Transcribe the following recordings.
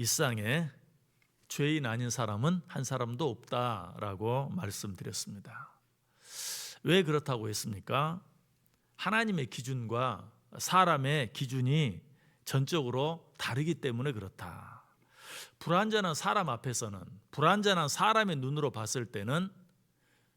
세상에 죄인 아닌 사람은 한 사람도 없다라고 말씀드렸습니다. 왜 그렇다고 했습니까? 하나님의 기준과 사람의 기준이 전적으로 다르기 때문에 그렇다. 불완전한 사람 앞에서는, 불완전한 사람의 눈으로 봤을 때는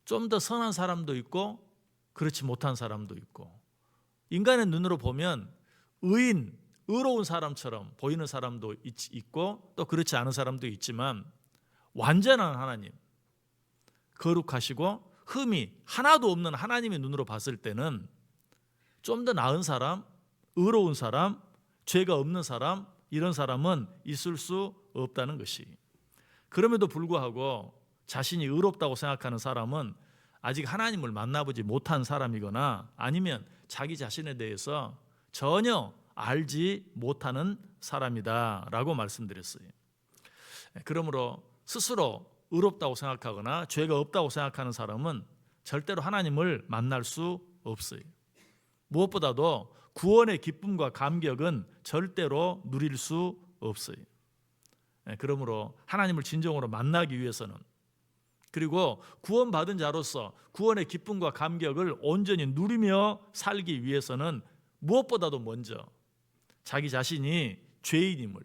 좀 더 선한 사람도 있고 그렇지 못한 사람도 있고, 인간의 눈으로 보면 의인, 의로운 사람처럼 보이는 사람도 있고 또 그렇지 않은 사람도 있지만, 완전한 하나님, 거룩하시고 흠이 하나도 없는 하나님의 눈으로 봤을 때는 좀 더 나은 사람, 의로운 사람, 죄가 없는 사람, 이런 사람은 있을 수 없다는 것이, 그럼에도 불구하고 자신이 의롭다고 생각하는 사람은 아직 하나님을 만나보지 못한 사람이거나 아니면 자기 자신에 대해서 전혀 알지 못하는 사람이다라고 말씀드렸어요. 그러므로 스스로 의롭다고 생각하거나 죄가 없다고 생각하는 사람은 절대로 하나님을 만날 수 없어요. 무엇보다도 구원의 기쁨과 감격은 절대로 누릴 수 없어요. 그러므로 하나님을 진정으로 만나기 위해서는, 그리고 구원받은 자로서 구원의 기쁨과 감격을 온전히 누리며 살기 위해서는 무엇보다도 먼저 자기 자신이 죄인임을,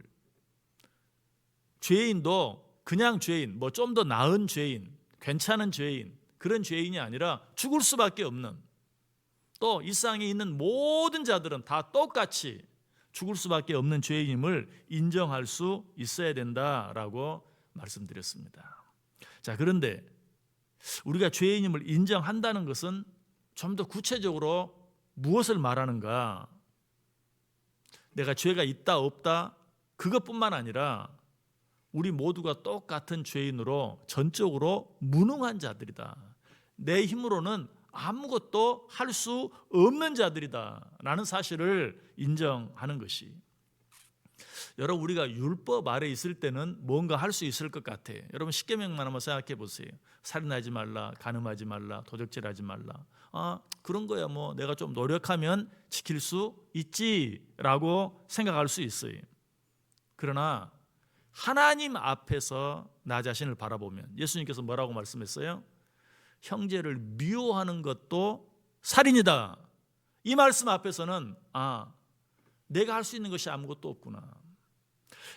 죄인도 그냥 죄인, 뭐 좀 더 나은 죄인, 괜찮은 죄인, 그런 죄인이 아니라 죽을 수밖에 없는, 또 이 세상에 있는 모든 자들은 다 똑같이 죽을 수밖에 없는 죄인임을 인정할 수 있어야 된다라고 말씀드렸습니다. 자, 그런데 우리가 죄인임을 인정한다는 것은 좀 더 구체적으로 무엇을 말하는가? 내가 죄가 있다 없다 그것뿐만 아니라 우리 모두가 똑같은 죄인으로 전적으로 무능한 자들이다, 내 힘으로는 아무것도 할 수 없는 자들이다 라는 사실을 인정하는 것이, 여러분, 우리가 율법 아래 있을 때는 뭔가 할 수 있을 것 같아요. 여러분, 십계명만 한번 생각해 보세요. 살인하지 말라, 간음하지 말라, 도적질하지 말라. 그런 거야 뭐 내가 좀 노력하면 지킬 수 있지라고 생각할 수 있어요. 그러나 하나님 앞에서 나 자신을 바라보면 예수님께서 뭐라고 말씀했어요? 형제를 미워하는 것도 살인이다. 이 말씀 앞에서는 내가 할 수 있는 것이 아무것도 없구나.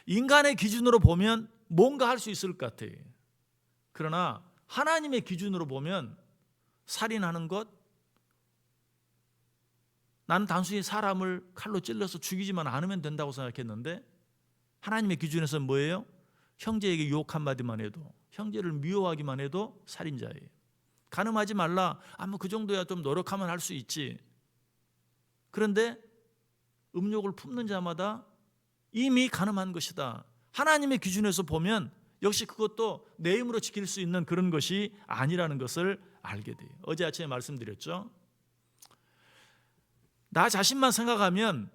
인간의 기준으로 보면 뭔가 할 수 있을 것 같아요. 그러나 하나님의 기준으로 보면 살인하는 것, 나는 단순히 사람을 칼로 찔러서 죽이지만 않으면 된다고 생각했는데 하나님의 기준에서는 뭐예요? 형제에게 유혹 한마디만 해도, 형제를 미워하기만 해도 살인자예요. 간음하지 말라, 뭐 그 정도야 좀 노력하면 할 수 있지. 그런데 음욕을 품는 자마다 이미 간음한 것이다. 하나님의 기준에서 보면 역시 그것도 내 힘으로 지킬 수 있는 그런 것이 아니라는 것을 알게 돼요. 어제 아침에 말씀드렸죠. 나 자신만 생각하면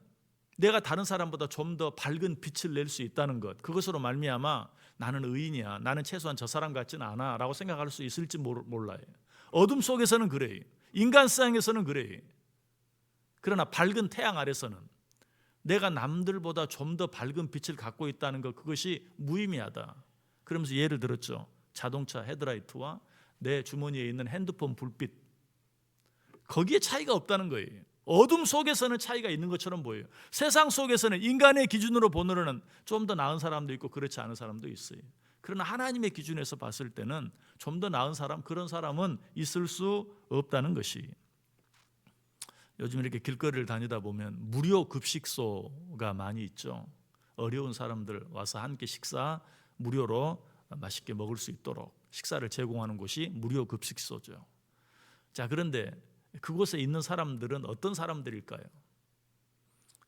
내가 다른 사람보다 좀 더 밝은 빛을 낼 수 있다는 것, 그것으로 말미암아 나는 의인이야, 나는 최소한 저 사람 같지는 않아 라고 생각할 수 있을지 몰라요. 어둠 속에서는 그래요. 인간 세상에서는 그래요. 그러나 밝은 태양 아래서는 내가 남들보다 좀 더 밝은 빛을 갖고 있다는 것, 그것이 무의미하다. 그러면서 예를 들었죠. 자동차 헤드라이트와 내 주머니에 있는 핸드폰 불빛, 거기에 차이가 없다는 거예요. 어둠 속에서는 차이가 있는 것처럼 보여요. 세상 속에서는 인간의 기준으로 보느라는 좀 더 나은 사람도 있고 그렇지 않은 사람도 있어요. 그러나 하나님의 기준에서 봤을 때는 좀 더 나은 사람, 그런 사람은 있을 수 없다는 것이, 요즘 이렇게 길거리를 다니다 보면 무료 급식소가 많이 있죠. 어려운 사람들 와서 한 끼 식사 무료로 맛있게 먹을 수 있도록 식사를 제공하는 곳이 무료 급식소죠. 자, 그런데 그곳에 있는 사람들은 어떤 사람들일까요?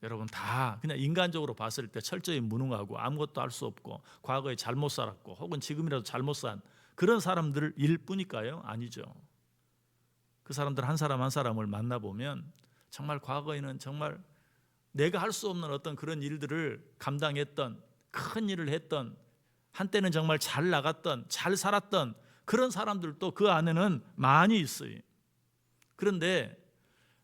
여러분, 다 그냥 인간적으로 봤을 때 철저히 무능하고 아무것도 할 수 없고 과거에 잘못 살았고 혹은 지금이라도 잘못 산 그런 사람들일 뿐일까요? 아니죠. 그 사람들 한 사람 한 사람을 만나보면 정말 과거에는 정말 내가 할 수 없는 어떤 그런 일들을 감당했던, 큰 일을 했던, 한때는 정말 잘 나갔던, 잘 살았던 그런 사람들도 그 안에는 많이 있어요. 그런데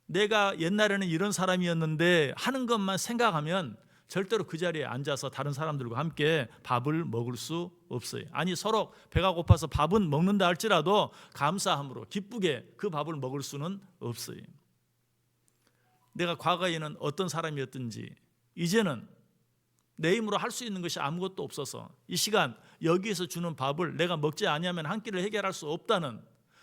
내가 옛날에는 이런 사람이었는데 하는 것만 생각하면 절대로 그 자리에 앉아서 다른 사람들과 함께 밥을 먹을 수 없어요. 아니 서로 배가 고파서 밥은 먹는다 할지라도 감사함으로 기쁘게 그 밥을 먹을 수는 없어요. 내가 과거에는 어떤 사람이었든지 이제는 내 힘으로 할 수 있는 것이 아무것도 없어서 이 시간 여기에서 주는 밥을 내가 먹지 아니하면 한 끼를 해결할 수 없다는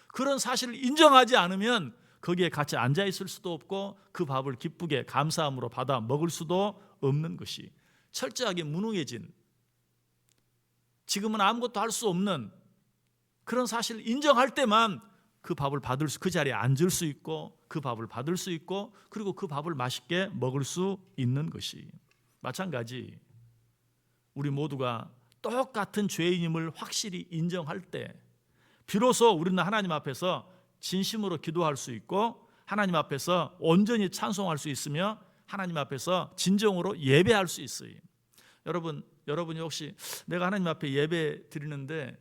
그런 사실을 인정하지 않으면 거기에 같이 앉아 있을 수도 없고 그 밥을 기쁘게 감사함으로 받아 먹을 수도 없는 것이 철저하게 무능해진, 지금은 아무것도 할 수 없는 그런 사실을 인정할 때만 그 밥을 받을 수, 그 자리에 앉을 수 있고 그 밥을 받을 수 있고 그리고 그 밥을 맛있게 먹을 수 있는 것이, 마찬가지 우리 모두가 똑같은 죄인임을 확실히 인정할 때 비로소 우리는 하나님 앞에서 진심으로 기도할 수 있고 하나님 앞에서 온전히 찬송할 수 있으며 하나님 앞에서 진정으로 예배할 수 있어요. 여러분이 혹시 내가 하나님 앞에 예배 드리는데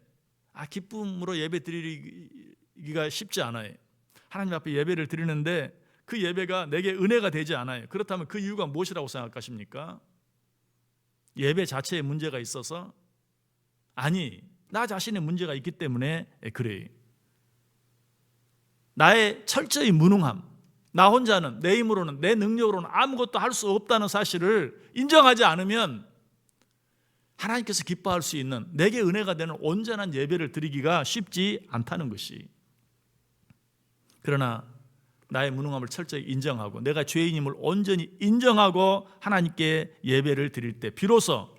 기쁨으로 예배 드리기가 쉽지 않아요. 하나님 앞에 예배를 드리는데 그 예배가 내게 은혜가 되지 않아요. 그렇다면 그 이유가 무엇이라고 생각하십니까? 예배 자체에 문제가 있어서? 아니, 나 자신의 문제가 있기 때문에 그래요. 나의 철저히 무능함, 나 혼자는 내 힘으로는 내 능력으로는 아무것도 할 수 없다는 사실을 인정하지 않으면 하나님께서 기뻐할 수 있는 내게 은혜가 되는 온전한 예배를 드리기가 쉽지 않다는 것이. 그러나 나의 무능함을 철저히 인정하고 내가 죄인임을 온전히 인정하고 하나님께 예배를 드릴 때 비로소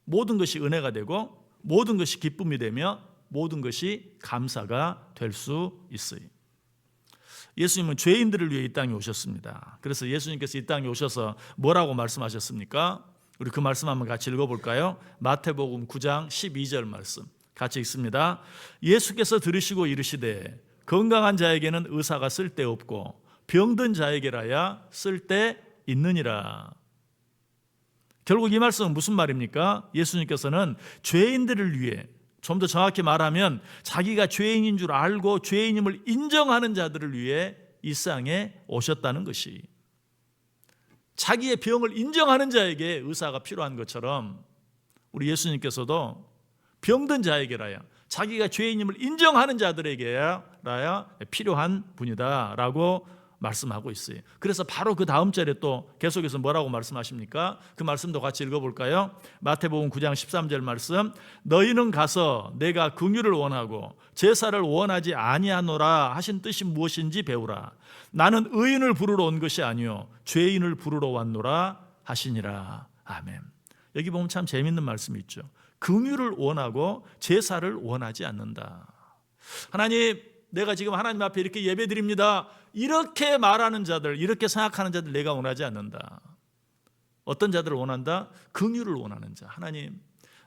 모든 것이 은혜가 되고 모든 것이 기쁨이 되며 모든 것이 감사가 될 수 있어요. 예수님은 죄인들을 위해 이 땅에 오셨습니다. 그래서 예수님께서 이 땅에 오셔서 뭐라고 말씀하셨습니까? 우리 그 말씀 한번 같이 읽어볼까요? 마태복음 9장 12절 말씀 같이 읽습니다. 예수께서 들으시고 이르시되 건강한 자에게는 의사가 쓸데없고 병든 자에게라야 쓸데있느니라. 결국 이 말씀은 무슨 말입니까? 예수님께서는 죄인들을 위해, 좀 더 정확히 말하면 자기가 죄인인 줄 알고 죄인임을 인정하는 자들을 위해 이 세상에 오셨다는 것이, 자기의 병을 인정하는 자에게 의사가 필요한 것처럼 우리 예수님께서도 병든 자에게라야, 자기가 죄인임을 인정하는 자들에게라야 필요한 분이다라고 말씀하고 있어요. 그래서 바로 그 다음 절에 또 계속해서 뭐라고 말씀하십니까? 그 말씀도 같이 읽어볼까요? 마태복음 9장 13절 말씀, 너희는 가서 내가 긍휼을 원하고 제사를 원하지 아니하노라 하신 뜻이 무엇인지 배우라. 나는 의인을 부르러 온 것이 아니요 죄인을 부르러 왔노라 하시니라. 아멘. 여기 보면 참 재밌는 말씀이 있죠. 긍휼을 원하고 제사를 원하지 않는다. 하나님, 내가 지금 하나님 앞에 이렇게 예배드립니다, 이렇게 말하는 자들, 이렇게 생각하는 자들 내가 원하지 않는다. 어떤 자들을 원한다? 긍휼을 원하는 자. 하나님,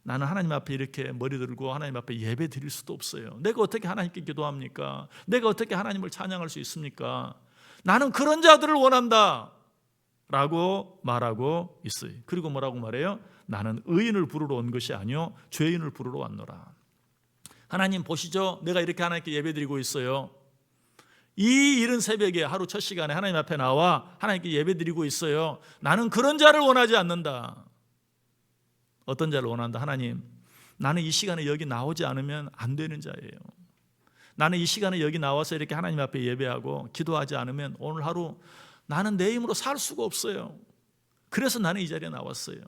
나는 하나님 앞에 이렇게 머리 들고 하나님 앞에 예배 드릴 수도 없어요. 내가 어떻게 하나님께 기도합니까? 내가 어떻게 하나님을 찬양할 수 있습니까? 나는 그런 자들을 원한다 라고 말하고 있어요. 그리고 뭐라고 말해요? 나는 의인을 부르러 온 것이 아니요 죄인을 부르러 왔노라. 하나님 보시죠, 내가 이렇게 하나님께 예배드리고 있어요. 이 이른 새벽에 하루 첫 시간에 하나님 앞에 나와 하나님께 예배드리고 있어요. 나는 그런 자를 원하지 않는다. 어떤 자를 원한다? 하나님, 나는 이 시간에 여기 나오지 않으면 안 되는 자예요. 나는 이 시간에 여기 나와서 이렇게 하나님 앞에 예배하고 기도하지 않으면 오늘 하루 나는 내 힘으로 살 수가 없어요. 그래서 나는 이 자리에 나왔어요.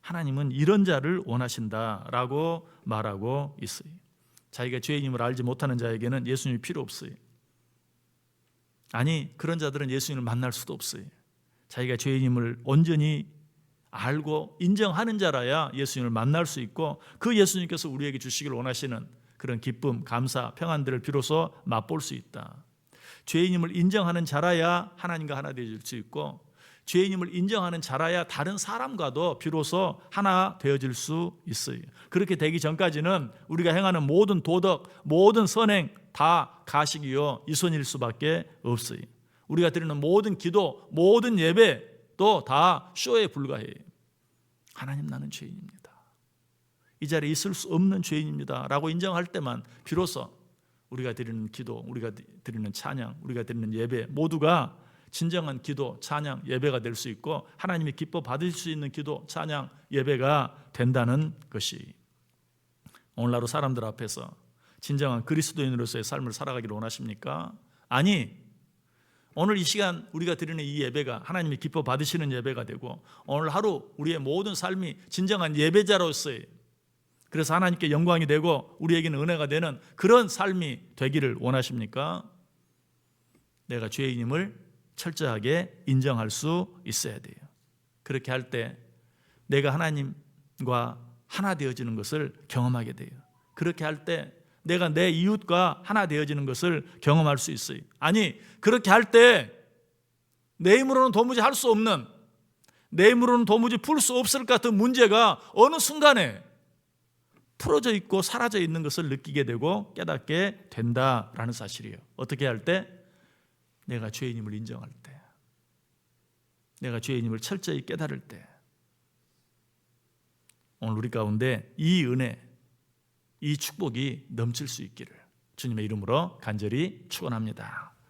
하나님은 이런 자를 원하신다라고 말하고 있어요. 자기가 죄인임을 알지 못하는 자에게는 예수님이 필요 없어요. 아니, 그런 자들은 예수님을 만날 수도 없어요. 자기가 죄인임을 온전히 알고 인정하는 자라야 예수님을 만날 수 있고 그 예수님께서 우리에게 주시길 원하시는 그런 기쁨, 감사, 평안들을 비로소 맛볼 수 있다. 죄인임을 인정하는 자라야 하나님과 하나 되어질 수 있고 죄인임을 인정하는 자라야 다른 사람과도 비로소 하나 되어질 수 있어요. 그렇게 되기 전까지는 우리가 행하는 모든 도덕, 모든 선행 다 가식이요 이손일 수밖에 없어요. 우리가 드리는 모든 기도, 모든 예배도 다 쇼에 불과해요. 하나님, 나는 죄인입니다. 이 자리에 있을 수 없는 죄인입니다 라고 인정할 때만 비로소 우리가 드리는 기도, 우리가 드리는 찬양, 우리가 드리는 예배 모두가 진정한 기도, 찬양, 예배가 될 수 있고 하나님이 기뻐 받으실 수 있는 기도, 찬양, 예배가 된다는 것이 오늘날 사람들 앞에서 진정한 그리스도인으로서의 삶을 살아가기를 원하십니까? 아니, 오늘 이 시간 우리가 드리는 이 예배가 하나님이 기뻐 받으시는 예배가 되고 오늘 하루 우리의 모든 삶이 진정한 예배자로서의, 그래서 하나님께 영광이 되고 우리에게는 은혜가 되는 그런 삶이 되기를 원하십니까? 내가 죄인임을 철저하게 인정할 수 있어야 돼요. 그렇게 할 때 내가 하나님과 하나 되어지는 것을 경험하게 돼요. 그렇게 할 때 내가 내 이웃과 하나 되어지는 것을 경험할 수 있어요. 아니, 그렇게 할 때 내 힘으로는 도무지 할 수 없는, 내 힘으로는 도무지 풀 수 없을 것 같은 문제가 어느 순간에 풀어져 있고 사라져 있는 것을 느끼게 되고 깨닫게 된다라는 사실이에요. 어떻게 할 때? 내가 죄인임을 인정할 때, 내가 죄인임을 철저히 깨달을 때. 오늘 우리 가운데 이 은혜, 이 축복이 넘칠 수 있기를 주님의 이름으로 간절히 축원합니다.